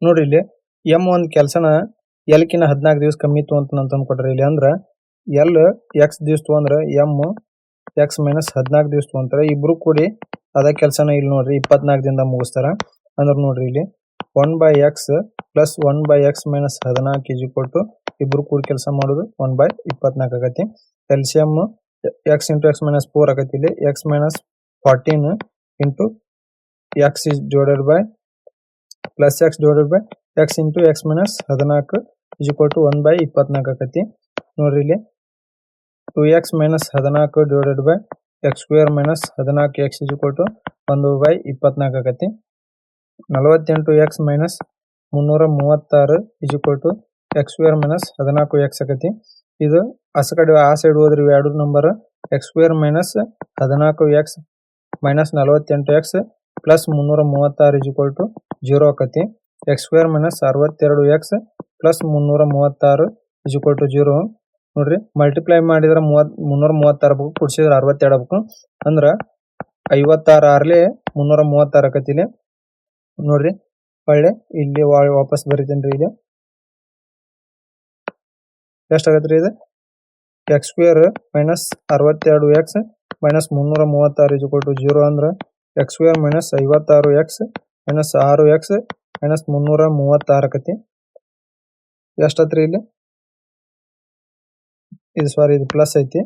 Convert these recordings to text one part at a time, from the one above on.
ನೋಡ್ರಿ ಇಲ್ಲಿ ಎಂ ಒಂದ್ ಕೆಲಸನ ಎಲ್ ಕಿನ್ನ 14 ದಿವಸ ಕಮ್ಮಿ ಇತ್ತು ಅಂತ ಕೊಟ್ರಿ ಇಲ್ಲಿ ಅಂದ್ರ ಎಲ್ ಎಕ್ಸ್ ದಿವಸ ತಗೊಂಡ್ರ ಎಂ ಎಕ್ಸ್ ಮೈನಸ್ 14 ದಿವಸ ತಗೊಂತಾರ. ಇಬ್ರು ಕೂಡಿ ಅದ ಕೆಲಸನ ಇಲ್ಲಿ ನೋಡ್ರಿ 24 ದಿನದಾಗ ಮುಗಿಸ್ತಾರ. ಅಂದ್ರ ನೋಡ್ರಿ ಇಲ್ಲಿ 1/x plus 1/x minus 14 is equal to ಇಬ್ರು ಕೂಡಿ ಕೆಲಸ ಮಾಡೋದು 1/24 ಆಗತಿ. LCM x into x minus 4 ಆಗತಿ. ಇಲ್ಲಿ x minus 14 into x is divided by plus x divided by x into x minus 14 is equal to 1/24 ಆಗತಿ. ನೋಡ್ರಿ ಇಲ್ಲಿ 2x minus 14 divided by x square minus 14x is equal to 1/24 ಆಗತಿ. 48x minus 336 is equal to x square minus 14x ಆಗತಿ. ಇದು ಆ side ಹೋದ್ರಿ ಎರಡು number x square minus 14x minus 48x plus 336 is equal to 0 ಆಕತಿ. x square minus 62x plus 336 is equal to 0. ನೋಡ್ರಿ multiply ಮಾಡಿದ್ರೆ 336 ಆಗಬೇಕು, ಕೂಡಿಸಿದ್ರೆ 62 ಆಗಬೇಕು. ಅಂದ್ರ 56 ಆರ್ಲೆ 336 ಆಕತಿ. ಇಲ್ಲಿ ನೋಡ್ರಿ ಒಳ್ಳೆ ಇಲ್ಲಿ ವಾಪಸ್ ಬರೀತೇನ್ರಿ. ಇಲ್ಲಿ ಎಷ್ಟಾಗತ್ರಿ ಇದು x square minus 62x minus 336 is equal to 0 ಅಂದ್ರ x square minus 56x minus 6x minus 336 ಆಕತಿ. ಎಷ್ಟಾತ್ರಿ ಇಲ್ಲಿ ಇದು ಸಾರಿ ಇದು ಪ್ಲಸ್ ಐತಿ.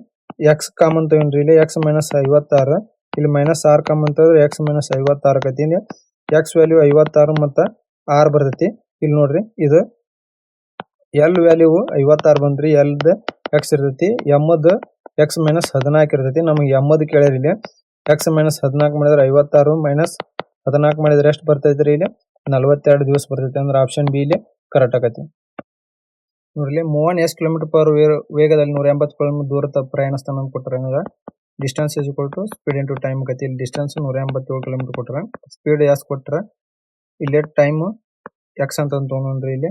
x ಕಾಮನ್ ತಗೊಂಡ್ರಿ ಇಲ್ಲಿ x ಮೈನಸ್ 56 ಇಲ್ಲಿ ಮೈನಸ್ 6 ಕಾಮನ್ ತಗೊಂಡ್ರೆ x ಮೈನಸ್ 56 ಆಕತಿ. ಇಲ್ಲಿ x ವ್ಯಾಲ್ಯೂ 56 ಮತ್ತ 6 ಬರ್ತೈತಿ. ಇಲ್ಲಿ ನೋಡ್ರಿ ಇದು ಎಲ್ ವ್ಯಾಲ್ಯೂ 56 ಬಂದ್ರಿ ಎಲ್ದ x ಇರ್ತೈತಿ, ಎಮ್ಮದ x ಮೈನಸ್ 14 ಇರ್ತೈತಿ. ನಮಗೆ ಎಮ್ಮದ ಕೇಳ್ಯಾರ ಇಲ್ಲಿ x ಮೈನಸ್ 14 ಮಾಡಿದ್ರೆ 56 ಮೈನಸ್ 14 ಮಾಡಿದ್ರೆ ಎಷ್ಟು ಬರ್ತೈತ್ರಿ ಇಲ್ಲಿ 42 ದಿವಸ ಬರ್ತೈತಿ. ಅಂದ್ರೆ ಆಪ್ಷನ್ ಬಿ ಇಲ್ಲಿ ಕರೆಕ್ಟ್ ಆಗತಿ. ನೋಡ್ರಿ ಮೋಹನ್ ಎಷ್ಟು ಕಿಲೋಮೀಟರ್ ಪರ್ ವೇಗದಲ್ಲಿ 180 ಕಿಲೋಮೀಟರ್ ದೂರ ಪ್ರಯಾಣಿಸ್ತಾನ ಅಂತ ಕೊಟ್ಟರೆ distance is equal to speed into time ಆಗತಿ. ಇಲ್ಲಿ ಡಿಸ್ಟೆನ್ಸ್ 187 ಕಿಲೋಮೀಟರ್ ಕೊಟ್ಟರೆ ಸ್ಪೀಡ್ ಎಸ್ ಕೊಟ್ಟರೆ ಇಲ್ಲಿ ಟೈಮ್ ಎಕ್ಸ್ ಅಂತ ತೊಗೊಂಡ್ರಿ. ಇಲ್ಲಿ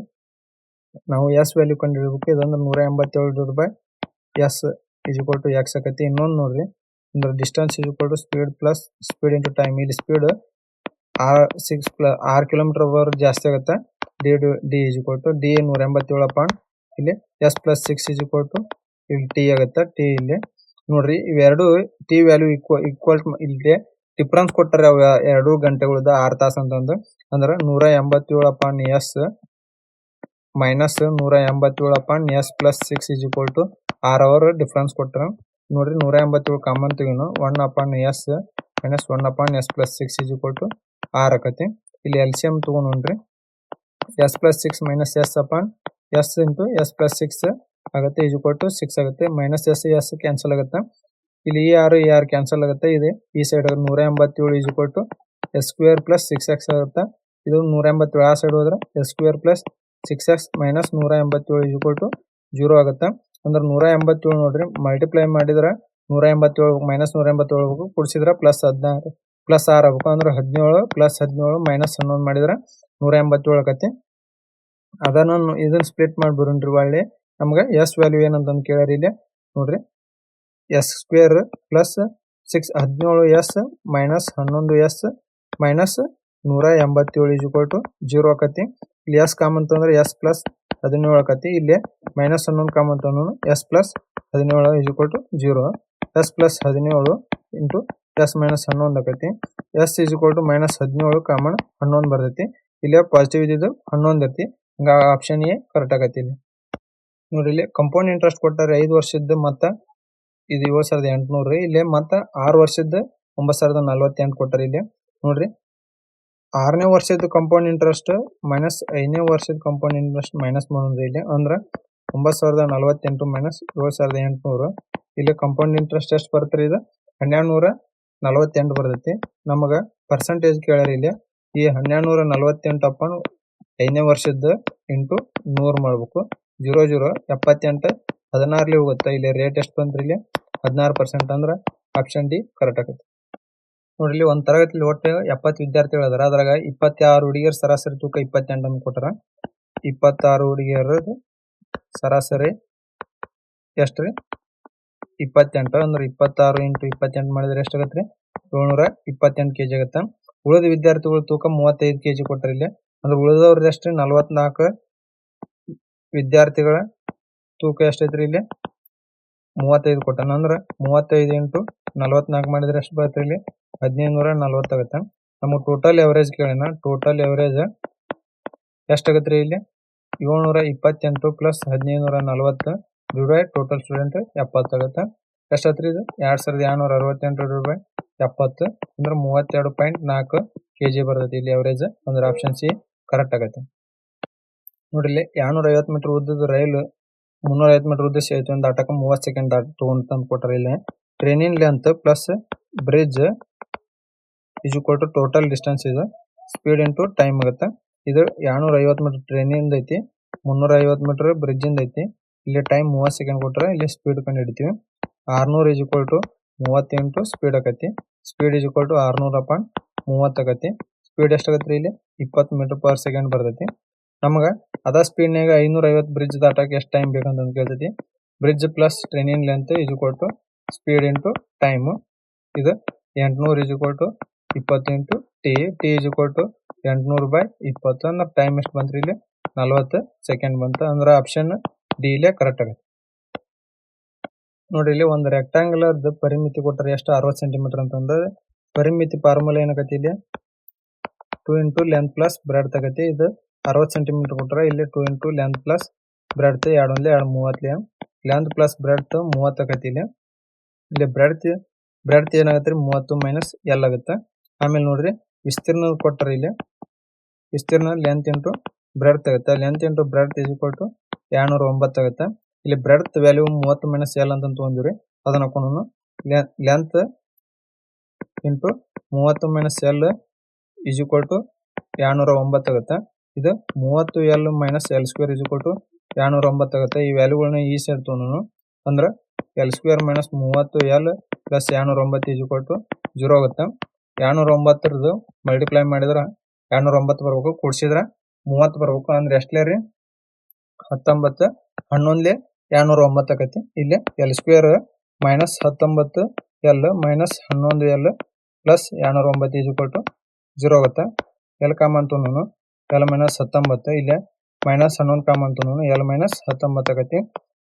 ನಾವು ಎಸ್ ವ್ಯಾಲ್ಯೂ ಕಂಡು ಹಿಡಬೇಕು. ಇದಂದ್ರೆ 187 by S is equal to X ಆಗತಿ. ಇನ್ನೊಂದು ನೋಡ್ರಿ ಅಂದ್ರೆ distance is equal to speed plus speed into time. ಇಲ್ಲಿ ಸ್ಪೀಡ್ 6 ಕಿಲೋಮೀಟರ್ ವರೆಗೆ ಜಾಸ್ತಿ ಆಗುತ್ತೆ. D is equal to D 187 point ಇಲ್ಲಿ S plus 6 is equal to ಇಲ್ಲಿ ಟಿ ಆಗುತ್ತೆ. ಟಿ ಇಲ್ಲಿ ನೋಡ್ರಿ ಇವೆರಡು ಟಿ ವ್ಯಾಲ್ಯೂ ಈಕ್ವಲ್ ಇಲ್ಲಿ ಡಿಫ್ರೆನ್ಸ್ ಕೊಟ್ಟರೆ ಅವ 2 ಗಂಟೆಗಳದ 6 ತಾಸು ಅಂತಂದು ಅಂದ್ರೆ 187 point S minus 187 point S plus 6 is equal to 6 hour difference ಕೊಟ್ಟರೆ ನೋಡ್ರಿ 187 ಕಾಮನ್ ತೆಗಿನು 1 upon S minus 1 upon S plus 6 is equal to 6 ಆಕತಿ. ಇಲ್ಲಿ ಎಲ್ಸಿಎಂ ತಗೊಂಡ್ರಿ S plus 6 minus S upon S into S plus 6 ಆಗುತ್ತೆ is equal to 6 ಆಗುತ್ತೆ. Minus S cancel ಆಗುತ್ತೆ. ಇಲ್ಲಿ ಈ ಆರ್ ಕ್ಯಾನ್ಸಲ್ ಆಗುತ್ತೆ. ಇದೆ ಈ side 187 is equal to S square plus 6x ಆಗುತ್ತೆ. ಇದು 187 ಆ ಸೈಡ್ ಹೋದ್ರೆ S square plus 6x minus 187 is equal to 0 ಆಗುತ್ತೆ. ಅಂದ್ರೆ 187 ನೋಡ್ರಿ ಮಲ್ಟಿಪ್ಲೈ ಮಾಡಿದ್ರೆ 187 ಮೈನಸ್ 187 ಆಗಬೇಕು, ಕೂಡಿಸಿದ್ರೆ ಪ್ಲಸ್ 16 ಪ್ಲಸ್ 6 ಆಗಬೇಕು. ಅಂದ್ರೆ 17 ಪ್ಲಸ್ 17 ಮೈನಸ್ 11 ಮಾಡಿದ್ರೆ 187 ಆಗತ್ತೆ. ಅದನ್ನ ಇದನ್ನ ಸ್ಪ್ಲಿಟ್ ಮಾಡಿ ಬರೋಣ್ರಿ. ಒಳ್ಳೆ ನಮ್ಗೆ ಎಸ್ ವ್ಯಾಲ್ಯೂ ಏನಂತ ಕೇಳ್ಯಾರ ಇಲ್ಲಿ ನೋಡ್ರಿ S square plus 17 S minus 11 S minus 187 is equal to 0 ಆಕತಿ. ಇಲ್ಲಿ ಎಸ್ ಕಾಮನ್ ತಂದ್ರೆ ಎಸ್ ಪ್ಲಸ್ 17 ಆಕತಿ. ಇಲ್ಲಿ ಮೈನಸ್ 11 ಕಾಮನ್ ತಂದ್ರು S plus 17 is equal to 0. S plus 17 into S minus 11 ಆಕತಿ. S is equal to minus 17 common 11 ಬರ್ತೈತಿ. ಇಲ್ಲಿ positive ಇದ್ದಿದ್ದು 11 ಐತಿ. ಹಂಗ ಆಪ್ಷನ್ ಎ ಕರೆಕ್ಟ್ ಆಗತಿ. ಇಲ್ಲಿ ನೋಡ್ರಿ ಇಲ್ಲಿ ಕಂಪೌಂಡ್ ಇಂಟ್ರೆಸ್ಟ್ ಕೊಟ್ಟಾರೆ 5 ವರ್ಷದ್ದು ಮತ್ತ ಇದು 7800 ರೀ. ಇಲ್ಲಿ ಮತ್ತ 6 ವರ್ಷದ್ದು 9048 ಕೊಟ್ಟಾರೆ. ಇಲ್ಲಿ ನೋಡ್ರಿ 6ನೇ ವರ್ಷದ ಕಂಪೌಂಡ್ ಇಂಟ್ರೆಸ್ಟ್ ಮೈನಸ್ 5ನೇ ವರ್ಷದ ಕಂಪೌಂಡ್ ಇಂಟ್ರೆಸ್ಟ್ ಮೈನಸ್ ಮಾಡೋದ್ರಿ. ಇಲ್ಲಿ ಅಂದ್ರ 9048 ಮೈನಸ್ 7800. ಇಲ್ಲಿ ಕಂಪೌಂಡ್ ಇಂಟ್ರೆಸ್ಟ್ ಎಷ್ಟು ಬರ್ತರಿ ಇದು 1248 ಬರ್ತೈತಿ. ನಮಗ ಪರ್ಸೆಂಟೇಜ್ ಕೇಳ್ಯಾರ. ಇಲ್ಲಿ ಈ 1248 ಅಪ್ಪ 5ನೇ ವರ್ಷದ ಇಂಟು 100 ಮಾಡ್ಬೇಕು. 00 78 16 ಹೋಗುತ್ತೆ. ಇಲ್ಲಿ ರೇಟ್ ಎಷ್ಟು ಬಂದ್ರಿ ಇಲ್ಲಿ 16%. ಅಂದ್ರೆ ಆಪ್ಷನ್ ಡಿ ಕರೆಕ್ಟ್ ಆಗುತ್ತೆ. ನೋಡ್ರಿ ಒಂದ್ ತರಗತಿಲಿ ಒಟ್ಟು 70 ವಿದ್ಯಾರ್ಥಿಗಳು ಅದಾರ. ಅದ್ರಾಗ 26 ಹುಡುಗಿಯರ ಸರಾಸರಿ ತೂಕ 28 ಅಂತ ಕೊಟ್ಟಾರ. 26 ಹುಡುಗಿಯರ ಸರಾಸರಿ ಎಷ್ಟ್ರಿ 28. ಅಂದ್ರೆ 26 ಇಂಟು 28 ಮಾಡಿದ್ರೆ ಎಷ್ಟಾಗತ್ರಿ 728 kg ಆಗುತ್ತೆ. ಉಳಿದ ವಿದ್ಯಾರ್ಥಿಗಳ ತೂಕ 35 kg ಕೊಟ್ಟಾರ. ಇಲ್ಲಿ ಅಂದ್ರೆ ಉಳಿದವ್ರದ್ದು ಎಷ್ಟು 44 ವಿದ್ಯಾರ್ಥಿಗಳ ತೂಕ ಎಷ್ಟೈತ್ರಿ ಇಲ್ಲಿ 35 ಕೊಟ್ಟಾನ. ಅಂದ್ರೆ 35 ಇಂಟು 44 ಮಾಡಿದ್ರೆ ಎಷ್ಟು ಬರುತ್ತೆ ಇಲ್ಲಿ 1540 ಆಗುತ್ತೆ. ನಮಗೆ ಟೋಟಲ್ ಎವರೇಜ್ ಕೇಳಿನ. ಟೋಟಲ್ ಎವರೇಜ್ ಎಷ್ಟಾಗತ್ತೆ ರೀ ಇಲ್ಲಿ 728 ಪ್ಲಸ್ 1540 ಡಿವೈಡ್ ಟೋಟಲ್ ಸ್ಟೂಡೆಂಟ್ 70 ಆಗುತ್ತೆ. ಎಷ್ಟಾತ್ರಿ ಇದು 2268 ಡಿವೈಡ್ 70 ಅಂದ್ರೆ 32.4 kg ಬರ್ತೈತಿ ಇಲ್ಲಿ ಎವರೇಜ್. ಅಂದ್ರೆ ಆಪ್ಷನ್ ಸಿ ಕರೆಕ್ಟ್ ಆಗುತ್ತೆ. ನೋಡ್ರಿ ಇಲ್ಲಿ 250 ಮೀಟರ್ ಉದ್ದದ ರೈಲು 350 ಮೀಟರ್ ಉದ್ದ ಸೇತುವೆ ದಾಟಕ 30 ಸೆಕೆಂಡ್ ತಗೊಂಡ್ ಕೊಟ್ಟಾರ. ಇಲ್ಲಿ training length plus bridge is equal to total distance ಇದು ಸ್ಪೀಡ್ ಇಂಟು ಟೈಮ್ ಆಗುತ್ತೆ. ಇದು 250 ಮೀಟರ್ ಟ್ರೈನಿಂಗ್ ಐತಿ, 350 ಮೀಟರ್ ಬ್ರಿಡ್ಜ್ ಇಂದ ಐತಿ. ಇಲ್ಲಿ ಟೈಮ್ 30 ಸೆಕೆಂಡ್ ಕೊಟ್ಟಾರ. ಇಲ್ಲಿ ಸ್ಪೀಡ್ ಕಂಡು ಹಿಡಿತೀವಿ. 600 is equal to 30 into speed ಆಕತಿ. ಸ್ಪೀಡ್ ಇಸ್ ಈಕ್ವಲ್ ಟು 600/30 ಆಗತಿ. ಸ್ಪೀಡ್ ಎಷ್ಟಾಗತ್ರಿ ಇಲ್ಲಿ 20 ಮೀಟರ್ ಪರ್ ಸೆಕೆಂಡ್ ಬರ್ತೈತಿ. ನಮಗ ಅದ ಸ್ಪೀಡ್ನಾಗ 550 ಬ್ರಿಡ್ಜ್ ದಾಟಕ್ಕೆ ಎಷ್ಟು ಟೈಮ್ ಬೇಕಂತ ಕೇಳ್ತೈತಿ. Bridge plus training length is equal to speed into time. ಇದು 800 is equal to 20 into T. T is equal to 800/20 ಅಂದ್ರೆ ಟೈಮ್ ಎಷ್ಟು ಬಂತ್ರಿ ಇಲ್ಲಿ 40 ಸೆಕೆಂಡ್ ಬಂತು. ಅಂದ್ರೆ ಆಪ್ಷನ್ ಡಿ ಇಲ್ಲೇ ಕರೆಕ್ಟ್ ಆಗುತ್ತೆ. ನೋಡ್ರಿ ಇಲ್ಲಿ ಒಂದು ರೆಕ್ಟಾಂಗುಲರ್ ಪರಿಮಿತಿ ಕೊಟ್ಟರೆ ಎಷ್ಟು 60 ಸೆಂಟಿಮೀಟರ್ ಅಂತಂದ್ರೆ ಪರಿಮಿತಿ ಫಾರ್ಮುಲಾ ಏನಾಗತ್ತೆ ಇಲ್ಲಿ 2 ಇಂಟು ಲೆಂತ್ ಪ್ಲಸ್ ಬ್ರೆಡ್ ತಗತಿ. ಇದು 60 ಸೆಂಟಿಮೀಟರ್ ಕೊಟ್ಟರೆ ಇಲ್ಲಿ 2 into length plus bread 2 30 length plus bread 30 ಆಗತಿ. ಇಲ್ಲಿ ಬ್ರೆಡ್ ಏನಾಗತ್ತೆ 30 ಮೈನಸ್ ಎಲ್ ಆಗುತ್ತೆ. ಆಮೇಲೆ ನೋಡ್ರಿ ವಿಸ್ತೀರ್ಣ ಕೊಟ್ಟರೆ ಇಲ್ಲಿ ವಿಸ್ತೀರ್ಣ ಲೆಂತ್ ಇಂಟು ಬ್ರೆಡ್ ಆಗುತ್ತೆ. Length into breadth is equal to 209 ಆಗುತ್ತೆ. ಇಲ್ಲಿ ಬ್ರೆಡ್ ವ್ಯಾಲ್ಯೂ 30 ಮೈನಸ್ ಎಲ್ ಅಂತ ತಗೊಂಡಿವ್ರಿ. ಅದನ್ನ ಹಾಕೊಂಡು length into 30 minus L is equal to 209 ಆಗುತ್ತೆ. ಇದು 30 L minus L square is equal to 209 ಆಗುತ್ತೆ. ಈ ವ್ಯಾಲ್ಯೂಗಳನ್ನ ಈ ಸೈಡ್ ತಗೊಂಡು ಅಂದ್ರೆ L square minus 30 L plus 209 is equal to 0 ಆಗುತ್ತೆ. 209 ಮಲ್ಟಿಪ್ಲೈ ಮಾಡಿದ್ರೆ 209 ಬರ್ಬೇಕು, ಕೂಡಿಸಿದ್ರೆ 30 ಬರ್ಬೇಕು. ಅಂದ್ರೆ ಎಷ್ಟಲೇ ರೀ 19 11 209 ಆಕತಿ. ಇಲ್ಲಿ L square minus 19 L minus 11 L plus 209 is equal to 0 ಆಗುತ್ತೆ. ಎಲ್ ಕಾಮನ್ ತಗೊಂಡು ಎಲ್ ಮೈನಸ್ 19 ಇಲ್ಲಿ ಮೈನಸ್ 11 ಕಾಮನ್ ತಗೊಂಡು ಎಲ್ ಮೈನಸ್ 19 ಆಕತಿ.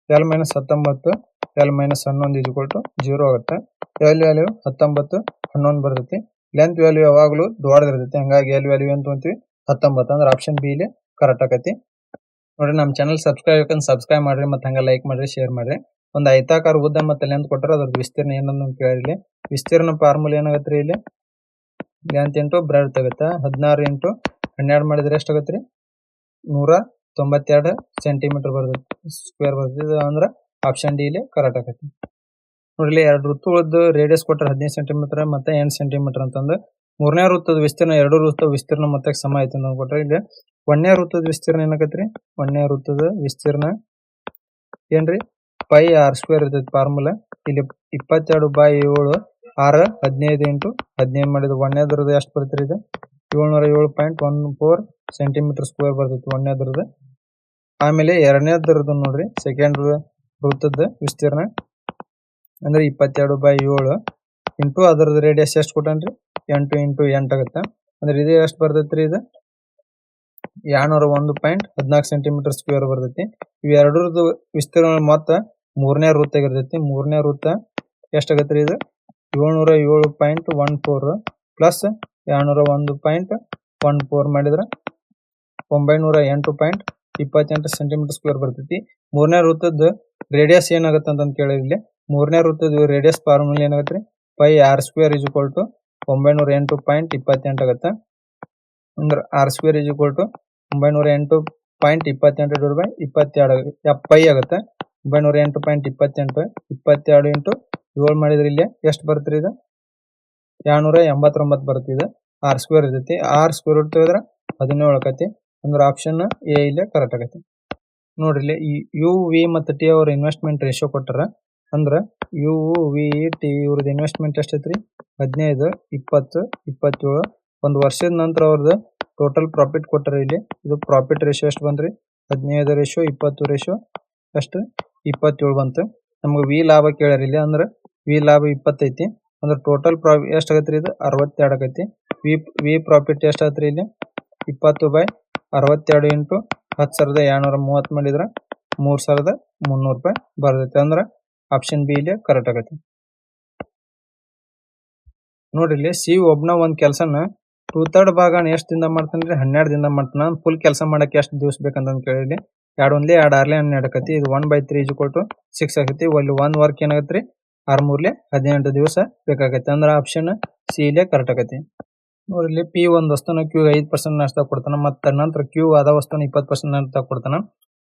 L minus 19 L minus 11 is equal to 0 ಆಗುತ್ತೆ. ಎಲ್ ವ್ಯಾಲ್ಯೂ 19 11 ಬರ್ತೈತಿ. ಲೆಂತ್ ವ್ಯಾಲ್ಯೂ ಯಾವಾಗಲೂ ದೊಡ್ಡದಿರ್ತೈತಿ. ಹಂಗಾಗಿ ಎಲ್ ವ್ಯಾಲ್ಯೂ ಅಂತ ಅಂತೀವಿ 19. ಅಂದ್ರೆ ಆಪ್ಷನ್ ಬಿ ಇಲ್ಲಿ ಕರೆಕ್ಟ್ ಆಕತಿ. ನೋಡ್ರಿ ನಮ್ಮ ಚಾನಲ್ ಸಬ್ಸ್ಕ್ರೈಬ್ ಮಾಡ್ರಿ, ಮತ್ತೆ ಹಂಗ ಲೈಕ್ ಮಾಡ್ರಿ, ಶೇರ್ ಮಾಡ್ರಿ. ಒಂದು ಐತಾಕಾರ ಉದ್ದ ಮತ್ತೆ ಲೆಂತ್ ಕೊಟ್ಟರೆ ಅದ್ರದ್ದು ವಿಸ್ತೀರ್ಣ ಏನಂತ ಕೇಳಿರ್ಲಿ. ವಿಸ್ತೀರ್ಣ ಫಾರ್ಮುಲಾ ಏನಾಗತ್ರಿ ಇಲ್ಲಿ ಲೆಂತ್ ಇಂಟು ಬ್ರೆಡ್ ತಗುತ್ತೆ. 16 ಇಂಟು 12 ಮಾಡಿದ್ರೆ ಎಷ್ಟಾಗತ್ರಿ 192 ಸೆಂಟಿಮೀಟರ್ ಬರ್ತೈತಿ ಸ್ಕ್ವೇರ್ ಬರ್ತೈತಿ. ಅಂದ್ರೆ ಆಪ್ಷನ್ ಡಿ ಇಲ್ಲಿ ಕರೆಕ್ಟ್ ಆಕತಿ. ನೋಡ್ರಿ ಎರಡು ವೃತ್ತಗಳದ್ದು ರೇಡಿಯಸ್ ಕೊಟ್ಟರೆ 15 ಸೆಂಟಿಮೀಟರ್ ಮತ್ತೆ 8 ಸೆಂಟಿಮೀಟರ್ ಅಂತಂದು ಮೂರನೇ ವೃತ್ತದ ವಿಸ್ತೀರ್ಣ ಎರಡು ವೃತ್ತ ವಿಸ್ತೀರ್ಣ ಮತ್ತೆ ಸಮ ಐತಿ ಅಂತ ಕೊಟ್ರೆ ಇಲ್ಲಿ ಒಂದನೇ ವೃತ್ತದ ವಿಸ್ತೀರ್ಣ ಏನಾಗತ್ರಿ ಒಂದನೇ ವೃತ್ತದ ವಿಸ್ತೀರ್ಣ ಏನ್ರಿ ಪೈ ಆರ್ ಸ್ಕ್ವೇರ್ ಇರ್ತೈತಿ ಫಾರ್ಮುಲಾ. ಇಲ್ಲಿ 22/7 6 15 ಇಂಟು 15 ಮಾಡಿದ್ರೆ ಒಂದನೇದ್ರದ್ದು ಎಷ್ಟು ಬರ್ತೈತಿ ಇದು 707.14 ಸೆಂಟಿಮೀಟರ್ ಸ್ಕ್ವೇರ್ ಬರ್ತೈತಿ ಒಂದನೇದ್ರದ್ದು. ಆಮೇಲೆ ಎರಡನೇದ್ರದ್ದು ನೋಡ್ರಿ ಸೆಕೆಂಡ್ ವೃತ್ತದ ವಿಸ್ತೀರ್ಣ ಅಂದ್ರೆ 22/7 ಇಂಟು ಅದರದ್ದು ರೇಡಿಯಸ್ ಎಷ್ಟು ಕೊಟ್ಟನ್ರಿ 8 ಇಂಟು 8 ಆಗುತ್ತೆ. ಅಂದ್ರೆ ಇದು ಎಷ್ಟು ಬರ್ತೈತ್ರಿ ಇದು 201.14 ಸೆಂಟಿಮೀಟರ್ ಸ್ಕ್ವೇರ್ ಬರ್ತೈತಿ. ಇವೆರಡರದ್ದು ವಿಸ್ತೀರ್ಣ ಮೊತ್ತ ಮೂರನೇ ವೃತ್ತ ಆಗಿರ್ತೈತಿ. ಮೂರನೇ ವೃತ್ತ ಎಷ್ಟಾಗತ್ರಿ ಇದು 707.14 ಪ್ಲಸ್ 201.14 ಮಾಡಿದ್ರೆ 908.28 ಸೆಂಟಿಮೀಟರ್ ಸ್ಕ್ವೇರ್ ಬರ್ತೈತಿ. ಮೂರನೇ ವೃತ್ತದ ರೇಡಿಯಸ್ ಏನಾಗುತ್ತೆ ಅಂತ ಕೇಳಿ ಇಲ್ಲಿ ಮೂರನೇ ವೃತ್ತದ ರೇಡಿಯಸ್ ಫಾರ್ಮುಲಾ ಏನಾಗತ್ರಿ pi R square is equal to 908.28 ಆಗುತ್ತೆ. ಅಂದ್ರೆ R square is equal to 908.28/22 pi ಆಗುತ್ತೆ. 908.28 22 ಇಂಟು 7 ಮಾಡಿದ್ರೆ ಇಲ್ಲಿ ಎಷ್ಟು ಬರ್ತರಿ ಇದು 289 ಬರ್ತಿದೆ. ಆರ್ ಸ್ಕ್ವೇರ್ ಇರ್ತೈತಿ. ಆರ್ ಸ್ಕ್ವೇರ್ ರೂಟ್ ತೆಗೆದ್ರೆ 17 ಆಕತಿ. ಅಂದ್ರೆ ಆಪ್ಷನ್ ಎ ಇಲ್ಲೇ ಕರೆಕ್ಟ್ ಆಗೈತಿ. ನೋಡ್ರಿ ಇಲ್ಲಿ ಯು ವಿ ಮತ್ತು ಟಿ ಅವ್ರ ಇನ್ವೆಸ್ಟ್ಮೆಂಟ್ ರೇಷಿಯೋ ಕೊಟ್ಟಾರ. ಅಂದ್ರೆ ಯು ವಿ ಟಿ ಇವ್ರದ್ದು ಇನ್ವೆಸ್ಟ್ಮೆಂಟ್ ಎಷ್ಟೈತ್ರಿ 15 20 27. ಒಂದು ವರ್ಷದ ನಂತರ ಅವ್ರದ್ದು ಟೋಟಲ್ ಪ್ರಾಫಿಟ್ ಕೊಟ್ಟಾರ. ಇಲ್ಲಿ ಇದು ಪ್ರಾಫಿಟ್ ರೇಷಿಯೋ ಎಷ್ಟು ಬಂದ್ರಿ 15/20 ಎಷ್ಟು 27 ಬಂತು. ನಮ್ಗೆ ವಿ ಲಾಭ ಕೇಳ್ಯಾರ ಇಲ್ಲಿ. ಅಂದ್ರೆ ವಿ ಲಾಭ 20 ಐತಿ. ಅಂದ್ರೆ ಟೋಟಲ್ ಪ್ರಾಫಿಟ್ ಎಷ್ಟು ಆಗತ್ರಿ ಇದು 62 ಆಗೈತಿ. ವಿ ಪ್ರಾಫಿಟ್ ಎಷ್ಟು ಆಗತ್ರಿ ಇಲ್ಲಿ 20/62 ಇಂಟು 10,230 ಮಾಡಿದ್ರೆ 3,300 ರೂಪಾಯಿ ಬರ್ತೈತಿ. ಅಂದ್ರೆ ಆಪ್ಷನ್ ಬಿ ಇಲ್ಲಿ ಕರೆಕ್ಟ್ ಆಗತ್ತೆ. ನೋಡ್ರಿ ಇಲ್ಲಿ ಸಿ ಒಬ್ನ ಒಂದ್ ಕೆಲಸನ 2/3 ಭಾಗನ ಎಷ್ಟು ದಿನ ಮಾಡ್ತಾನ್ರಿ? 12 ದಿನ ಮಾಡ್ತಾನ. ಫುಲ್ ಕೆಲಸ ಮಾಡಕ್ಕೆ ಎಷ್ಟು ದಿವಸ ಬೇಕಂತ ಕೇಳಿದ್ರಿ. 2 1 2 6 12 ಆಕತಿ. ಇದು 1/3 6 ಆಗತಿ. ಅಲ್ಲಿ 1 ವರ್ಕ್ ಏನಾಗತ್ರಿ? 6 3 18 ದಿವಸ ಬೇಕಾಗತ್ತೆ. ಅಂದ್ರೆ ಆಪ್ಷನ್ ಸಿ ಇಲ್ಲೇ ಕರೆಕ್ಟ್ ಆಗತಿ. ನೋಡ್ರಿ ಇಲ್ಲಿ ಪಿ ಒಂದ್ ವಸ್ತುನ ಕ್ಯೂ 5% ನಷ್ಟ ಕೊಡ್ತಾನ. ಮತ್ತೆ ನಂತರ ಕ್ಯೂ ಅದ ವಸ್ತುನ 20% ನಷ್ಟ ಕೊಡ್ತಾನ.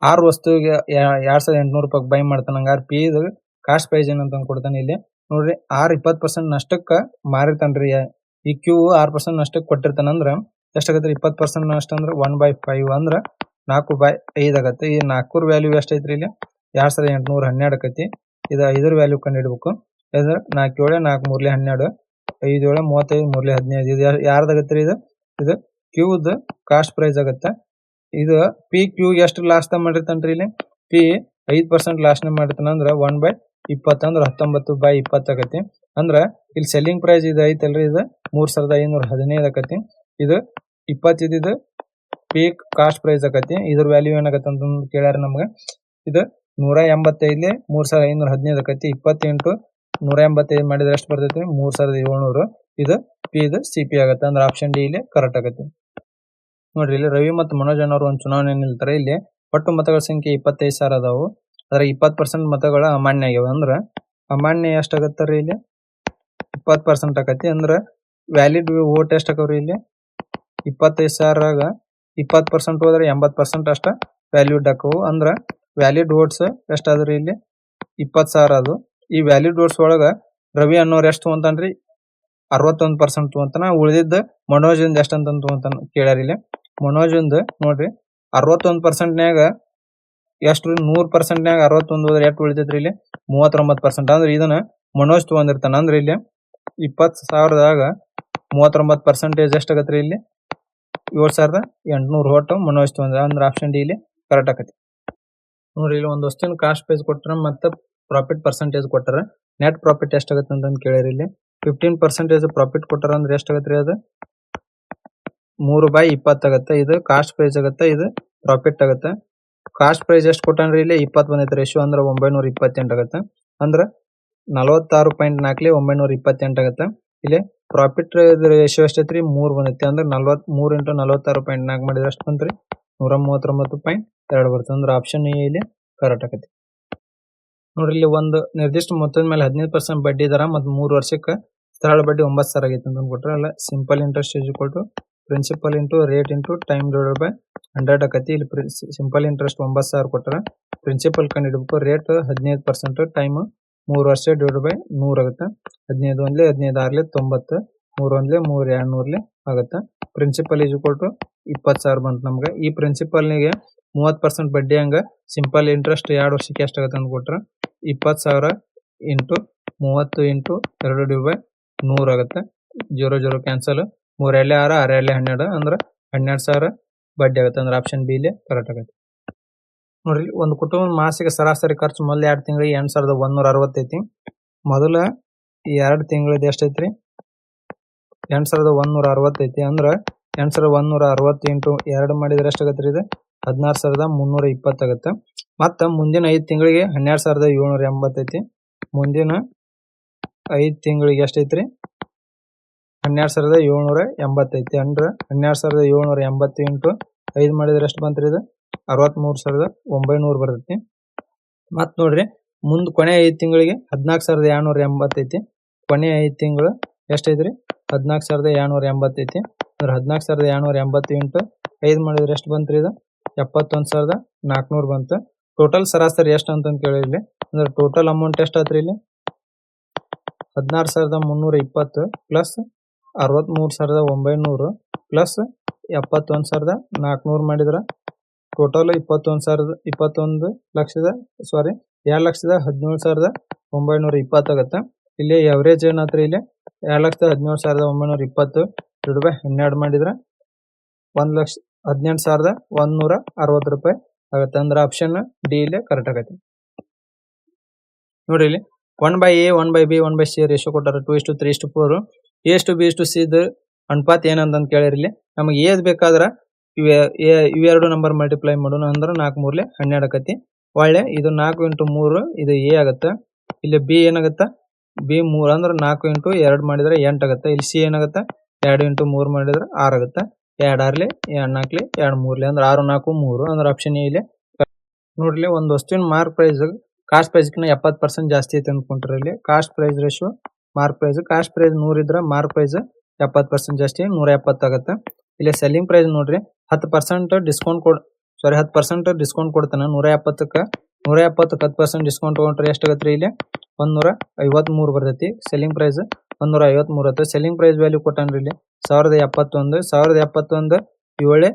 6 ವಸ್ತುವಿಗೆ 2,800 ರೂಪಾಯಿ ಬೈ ಮಾಡ್ತಾನ. ಹಂಗಾರ ಪಿ ಇದು ಕಾಸ್ಟ್ ಪ್ರೈಸ್ ಏನಂತ ಕೊಡ್ತಾನೆ ಇಲ್ಲಿ. ನೋಡ್ರಿ 20% ನಷ್ಟಕ್ಕ ಮಾರಿರ್ತಾನ್ರಿ. ಈ ಕ್ಯೂ 6% ನಷ್ಟಕ್ಕೆ ಕೊಟ್ಟಿರ್ತಾನಂದ್ರ ಎಷ್ಟಾಗತ್ರಿ? 20% ನಷ್ಟ ಅಂದ್ರೆ 1/5 ಅಂದ್ರ 4/5 ಆಗತ್ತೆ. ಈ 4 ವ್ಯಾಲ್ಯೂ ಎಷ್ಟೈತ್ರಿ ಇಲ್ಲಿ? 2,812 ಆಕತಿ. ಇದು 5 ವ್ಯಾಲ್ಯೂ ಕಂಡು ಹಿಡ್ಬೇಕು. 4 7 4 3 12 5 7 35 3 15. ಇದು ಯಾರ್ದಾಗತ್ರಿ? ಇದು ಕ್ಯೂದ ಕಾಸ್ಟ್ ಪ್ರೈಸ್ ಆಗತ್ತೆ. ಇದು ಪಿ ಕ್ಯೂ ಎಷ್ಟು ಲಾಸ್ ಮಾಡಿರ್ತಾನ್ರಿ ಇಲ್ಲಿ? ಪಿ 5% ಲಾಸ್ ಮಾಡಿರ್ತಾನ ಅಂದ್ರ 1/20 ಅಂದ್ರ 19/20 ಆಗತಿ. ಅಂದ್ರ ಇಲ್ಲಿ ಸೆಲ್ಲಿಂಗ್ ಪ್ರೈಸ್ ಇದು ಐತಲ್ರಿ, ಇದು 3,515 ಆಕತಿ. ಇದು 20 ಇದು ಪಿ ಕಾಸ್ಟ್ ಪ್ರೈಸ್ ಆಕತಿ. ಇದ್ರ ವ್ಯಾಲ್ಯೂ ಏನಾಗತ್ತೆ ಅಂತ ಕೇಳ್ಯಾರ ನಮ್ಗ. ಇದು 185 3,515 ಆಕತಿ. 20 ಇಂಟು 185 ಮಾಡಿದ್ರೆ ಎಷ್ಟು ಬರ್ತೈತಿ? 3,700. ಇದು ಪಿ ಇದು ಸಿ ಪಿ ಆಗತ್ತೆ. ಅಂದ್ರೆ ಆಪ್ಷನ್ ಡಿ ಇಲ್ಲಿ ಕರೆಕ್ಟ್ ಆಗತ್ತೆ. ನೋಡ್ರಿ ಇಲ್ಲಿ ರವಿ ಮತ್ತು ಮನೋಜ್ ಅನ್ನೋರು ಒಂದು ಚುನಾವಣೆ ನಿಲ್ತಾರೆ. ಇಲ್ಲಿ ಒಟ್ಟು ಮತಗಳ ಸಂಖ್ಯೆ 25,000 ಅದಾವು. ಅದ್ರ 20% ಮತಗಳ ಅಮಾನ್ಯ ಆಗ್ಯಾವ. ಅಂದ್ರ ಅಮಾನ್ಯ ಎಷ್ಟಾಗತ್ತಾರ ಇಲ್ಲಿ? 20% ಆಕತಿ. ಅಂದ್ರ ವ್ಯಾಲಿಡ್ ವೋಟ್ ಎಷ್ಟ್ ಆಕವ್ರಿ ಇಲ್ಲಿ? 25,000 20% ಹೋದ್ರೆ 80% ಅಷ್ಟ ವ್ಯಾಲ್ಯೂಡ್ ಆಕವು. ಅಂದ್ರ ವ್ಯಾಲಿಡ್ ವೋಟ್ಸ್ ಎಷ್ಟಾದ್ರಿ ಇಲ್ಲಿ? 20,000 ಅದು. ಈ ವ್ಯಾಲಿಡ್ ವೋಟ್ಸ್ ಒಳಗ ರವಿ ಅನ್ನೋರು ಎಷ್ಟು ತಗೊಂತಾನ್ರಿ? 61% ತಗೊಂತಾನ. ಉಳಿದಿದ್ದ ಮನೋಜ್ ಇಂದ ಎಷ್ಟಂತ ತಗೊಂತಾನ ಕೇಳ್ಯಾರ ಇಲ್ಲಿ. ಮನೋಜ್ ಇಂದ ನೋಡ್ರಿ 61%ನ್ಯಾಗ ಎಷ್ಟು? 100% ನ್ಯಾಗ 61 ಹೋದ್ರೆ ಎಷ್ಟು ಉಳಿತೈತ್ರಿ ಇಲ್ಲಿ? 39%. ಅಂದ್ರೆ ಇದನ್ನ ಮನೋಜ್ ತಗೊಂಡಿರ್ತಾನ. ಅಂದ್ರೆ ಇಲ್ಲಿ 20,000ದಾಗ 39% ಎಷ್ಟಾಗತ್ರಿ ಇಲ್ಲಿ? 7,800 ವೋಟ್ ಮನೋಜ್ ತಗೊಂಡ್ರ. ಅಂದ್ರೆ ಆಪ್ಷನ್ ಡಿ ಇಲ್ಲಿ ಕರೆಕ್ಟ್ ಆಕತಿ. ನೋಡ್ರಿ ಇಲ್ಲಿ ಒಂದು ವಸ್ತುವಿನ ಕಾಸ್ಟ್ ಪ್ರೈಸ್ ಕೊಟ್ಟಾರ ಮತ್ತೆ ಪ್ರಾಫಿಟ್ ಪರ್ಸೆಂಟೇಜ್ ಕೊಟ್ಟಾರ. ನೆಟ್ ಪ್ರಾಫಿಟ್ ಎಷ್ಟಾಗತ್ತೆ ಅಂತ ಕೇಳ್ಯಾರ ಇಲ್ಲಿ. 15% ಪ್ರಾಫಿಟ್ ಕೊಟ್ಟಾರ ಅಂದ್ರೆ ಎಷ್ಟಾಗತ್ರಿ? ಅದು 3/20 ಆಗತ್ತೆ. ಇದು ಕಾಸ್ಟ್ ಪ್ರೈಸ್ ಆಗತ್ತೆ. ಇದು ಪ್ರಾಫಿಟ್ ಆಗತ್ತೆ. ಕಾಸ್ಟ್ ಪ್ರೈಸ್ ಎಷ್ಟು ಕೊಟ್ಟಾನ್ರಿ ಇಲ್ಲಿ? 20 ಬಂದೈತೆ. ರೇಷಿಯೋ ಅಂದ್ರೆ 928 ಆಗತ್ತೆ. ಅಂದ್ರೆ 46.4 928 ಆಗತ್ತೆ. ಇಲ್ಲಿ ಪ್ರಾಫಿಟ್ ರೇಷಿಯೋ ಎಷ್ಟೈತ್ರಿ? 3 ಬಂದೈತಿ. ಅಂದ್ರೆ 3 ಇಂಟು 46.4 ಮಾಡಿದ್ರೆ ಎಷ್ಟು ಬಂತ್ರಿ? 139.2 ಬರ್ತದೆ. ಅಂದ್ರೆ ಆಪ್ಷನ್ ಎ ಇಲ್ಲಿ ಕರೆಕ್ಟ್ ಆಗತ್ತೆ. ನೋಡ್ರಿ ಇಲ್ಲಿ ಒಂದು ನಿರ್ದಿಷ್ಟ ಮೊತ್ತದ ಮೇಲೆ 15% ಬಡ್ಡಿ ದರ ಮತ್ತು 3 ವರ್ಷಕ್ಕೆ ಸರಳ ಬಡ್ಡಿ 9,000 ಆಗೈತೆ ಅಂತ ಕೊಟ್ರೆ ಅಲ್ಲ. Simple interest is equal to principal into rate into time divided by 100 ಆಕತಿ. ಇಲ್ಲಿ ಸಿಂಪಲ್ ಇಂಟ್ರೆಸ್ಟ್ 9,000 ಕೊಟ್ಟಾರ. ಪ್ರಿನ್ಸಿಪಲ್ ಕಂಡು ಹಿಡಬೇಕು. ರೇಟ್ 15%, ಟೈಮ್ 3 ವರ್ಷ ಡಿವೈಡೆಡ್ ಬೈ 100 ಆಗುತ್ತೆ. 15 1 15 6 90 3 1 3 200 ಆಗುತ್ತೆ. ಪ್ರಿನ್ಸಿಪಲ್ ಈಸ್ ಈಕ್ವಲ್ ಟು 20,000 ಬಂತು ನಮ್ಗೆ. ಈ ಪ್ರಿನ್ಸಿಪಲ್ನಿಗೆ 30% ಬಡ್ಡಿ ಹಂಗ ಸಿಂಪಲ್ ಇಂಟ್ರೆಸ್ಟ್ 2 ವರ್ಷಕ್ಕೆ ಎಷ್ಟಾಗತ್ತೆ ಅಂತ ಕೊಟ್ರ 20,000 ಇಂಟು 30 ಇಂಟು 2 ಡಿವೈಡ್ ಬೈ 100 ಆಗುತ್ತೆ. 0 0 ಕ್ಯಾನ್ಸಲ್. 3 2 6 6 2 12 ಅಂದ್ರೆ 12,000 ಬಡ್ಡಿ ಆಗುತ್ತೆ. ಅಂದ್ರೆ ಆಪ್ಷನ್ ಬಿ ಇಲ್ಲಿ ಕರೆಕ್ಟ್ ಆಗುತ್ತೆ. ನೋಡ್ರಿ ಒಂದು ಕುಟುಂಬದ ಮಾಸಿಕ ಸರಾಸರಿ ಖರ್ಚು ಮೊದಲ 2 ತಿಂಗಳಿಗೆ 8,160 ಐತಿ. ಮೊದಲ 2 ತಿಂಗಳದ ಎಷ್ಟೈತ್ರಿ? 8,160 ಐತಿ. ಅಂದ್ರ 8,160 ಇಂಟು 2 ಮಾಡಿದ್ರೆ ಎಷ್ಟಾಗತ್ರಿ? ಇದು 16,320 ಆಗತ್ತೆ. ಮತ್ತ ಮುಂದಿನ 5 ತಿಂಗಳಿಗೆ 12,780 ಐತಿ. ಮುಂದಿನ 5 ತಿಂಗಳಿಗೆ ಎಷ್ಟೈತ್ರಿ? 12,780 ಐತಿ. ಅಂದ್ರ 12,780 ಇಂಟು 5 ಮಾಡಿದ್ರೆ ಎಷ್ಟು ಬಂತ್ರಿ? ಇದು 63,900 ಬರ್ತೈತಿ. ಮತ್ ನೋಡ್ರಿ ಮುಂದ್ ಕೊನೆ 5 ತಿಂಗಳಿಗೆ 14,280 ಐತಿ. ಕೊನೆ 5 ತಿಂಗಳು ಎಷ್ಟೈತ್ರಿ? 14,280 ಐತಿ. ಅಂದ್ರೆ 14,280 ಇಂಟು 5 ಮಾಡಿದ್ರೆ ಎಷ್ಟು ಬಂತ್ರಿ? ಇದು 71,400 ಬಂತು. ಟೋಟಲ್ ಸರಾಸರಿ ಎಷ್ಟು ಅಂತ ಕೇಳಿಲ್ಲಿ. ಅಂದ್ರೆ ಟೋಟಲ್ ಅಮೌಂಟ್ ಎಷ್ಟು ಆತ್ರಿ ಇಲ್ಲಿ? 16,320 ಪ್ಲಸ್ 63,900 ಪ್ಲಸ್ 71,400 ಮಾಡಿದ್ರ ಟೋಟಲ್ 2,17,920 ಆಗತ್ತೆ. ಇಲ್ಲಿ ಅವರೇಜ್ ಏನಾತ್ರಿ? ಇಲ್ಲಿ 2,17,920 ಡಿವೈಡ್ ಬೈ 12 ಮಾಡಿದ್ರ 1,18,160 ರೂಪಾಯಿ ಆಗತ್ತೆ. ಅಂದ್ರೆ ಆಪ್ಷನ್ ಡಿ ಇಲ್ಲಿ ಕರೆಕ್ಟ್ ಆಗತ್ತೆ. ನೋಡ್ರಿ ಇಲ್ಲಿ 1/A 1/B 1/C ರೇಷಿಯೋ ಕೊಟ್ಟಾರ. 2:3:4 A:B:C ಅನುಪಾತ ಏನಂತ ಕೇಳಿರಿ ಇಲ್ಲಿ ನಮಗೆ ಏದ್ ಬೇಕಾದ್ರ ಇವೆರಡು ನಂಬರ್ ಮಲ್ಟಿಪ್ಲೈ ಮಾಡೋಣ ಅಂದ್ರೆ 4 ಮೂರ್ಲೆ 12 ಆಕತಿ. ಒಳ್ಳೆ ಇದು 4 ಇಂಟು 3 ಇದು ಎ ಆಗತ್ತೆ. ಇಲ್ಲಿ ಬಿ ಏನಾಗತ್ತ ಬಿ 3 ಅಂದ್ರೆ 4 ಇಂಟು 2 ಮಾಡಿದ್ರೆ 8 ಆಗತ್ತೆ. ಇಲ್ಲಿ ಸಿ ಏನಾಗತ್ತ 2 ಇಂಟು 3 ಮಾಡಿದ್ರೆ 6 ಆಗತ್ತೆ. 2 ಆರ್ಲಿ 2 4ಲಿ 2 ಮೂರ್ಲಿ ಅಂದ್ರೆ 6 4 3 ಅಂದ್ರೆ ಆಪ್ಷನ್ ಎ ಇಲ್ಲಿ ನೋಡ್ರಿ. ಒಂದು ವಸ್ತುವಿನ ಮಾರ್ಕ್ ಪ್ರೈಸ್ ಕಾಸ್ಟ್ ಪ್ರೈಸ್ಕಿಂತ 70% ಜಾಸ್ತಿ ಐತೆ ಅಂದ್ಕೊಂಡ್ರಿ. ಇಲ್ಲಿ cost price ratio mark price cost price 100 ಇದ್ರೆ ಮಾರ್ಕ್ ಪ್ರೈಸ್ 70% ಜಾಸ್ತಿ 170 ಆಗತ್ತೆ. ಇಲ್ಲಿ ಸೆಲ್ಲಿಂಗ್ ಪ್ರೈಸ್ ನೋಡ್ರಿ 10% ಡಿಸ್ಕೌಂಟ್ 10% ಡಿಸ್ಕೌಂಟ್ ಕೊಡ್ತಾನೆ 170ಕ್ಕೆ 170ಕ್ಕೆ 10% ಡಿಸ್ಕೌಂಟ್ ತಗೊಂಡ್ರೆ ಎಷ್ಟು ಆಗತ್ರಿ ಇಲ್ಲಿ 153 ಬರ್ತೈತಿ. ಸೆಲ್ಲಿಂಗ್ ಪ್ರೈಸ್ 153 ಆಗುತ್ತೆ. ಸೆಲ್ಲಿಂಗ್ ಪ್ರೈಸ್ ವ್ಯಾಲ್ಯೂ ಕೊಟ್ಟಾನ್ರಿ ಇಲ್ಲಿ 1071 1071 7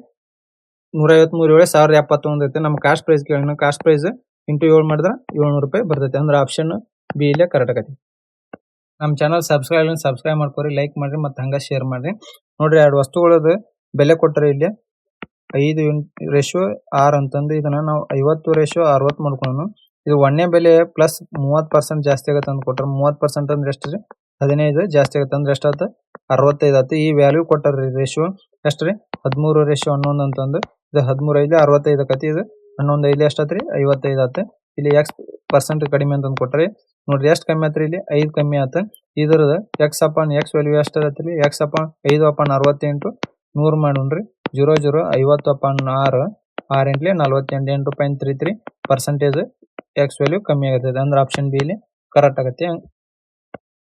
153 7 1071 ಐತೆ. ನಮ್ಮ ಕಾಸ್ಟ್ ಪ್ರೈಸ್ ಕೇಳಿ ಕಾಸ್ಟ್ ಪ್ರೈಸ್ ಇಂಟು 7 ಮಾಡಿದ್ರೆ 700 ರೂಪಾಯಿ ಬರ್ತೈತಿ. ಅಂದ್ರೆ ಆಪ್ಷನ್ ಬಿ ಇಲ್ಲೇ ಕರೆಕ್ಟ್ ಆಗೈತಿ. ನಮ್ಮ ಚಾನಲ್ ಸಬ್ಸ್ಕ್ರೈಬ್ ಮಾಡ್ಕೊರಿ, ಲೈಕ್ ಮಾಡ್ರಿ ಮತ್ತು ಹಂಗ ಶೇರ್ ಮಾಡ್ರಿ. ನೋಡ್ರಿ ಎರಡು ವಸ್ತುಗಳದು ಬೆಲೆ ಕೊಟ್ಟರೆ ಇಲ್ಲಿ 5:6 ಅಂತಂದು ಇದನ್ನ ನಾವು 50:60 ಮಾಡ್ಕೊಂಡು ಇದು ಒಂದೇ ಬೆಲೆ ಪ್ಲಸ್ 30% ಜಾಸ್ತಿ ಆಗತ್ತೆ ಅಂತ ಕೊಟ್ರೆ 30% ಅಂದ್ರೆ ಎಷ್ಟು ರೀ 15 ಜಾಸ್ತಿ ಆಗತ್ತೆ ಅಂದ್ರೆ ಎಷ್ಟಾಗುತ್ತೆ 65 ಆಯ್ತು. ಈ ವ್ಯಾಲ್ಯೂ ಕೊಟ್ಟಾರ್ರಿ ರೇಷಿಯೋ ಎಷ್ಟು ರೀ 13:11 ಅಂತಂದು ಇದು 13 65 ಆಕತಿ. ಇದು 11 5 ಎಷ್ಟಾತ್ರಿ 55 ಆತ. ಇಲ್ಲಿ X% ಕಡಿಮೆ ಅಂತ ಕೊಟ್ರಿ ನೋಡ್ರಿ ಎಷ್ಟು ಕಮ್ಮಿ ಆತ್ರಿ ಇಲ್ಲಿ 5 ಕಮ್ಮಿ ಆತ. ಇದ್ರದ X ವ್ಯಾಲ್ಯೂ ಎಷ್ಟು ಆಗತ್ರಿ X 5/68 100 ಮಾಡೋಣ್ರಿ 0 0 50/6 6 ಇಂಟ್ಲಿ 48 8.33% X ವ್ಯಾಲ್ಯೂ ಕಮ್ಮಿ ಆಗುತ್ತೆ ಅಂದ್ರೆ ಆಪ್ಷನ್ ಬಿ ಇಲ್ಲಿ ಕರೆಕ್ಟ್ ಆಗುತ್ತೆ.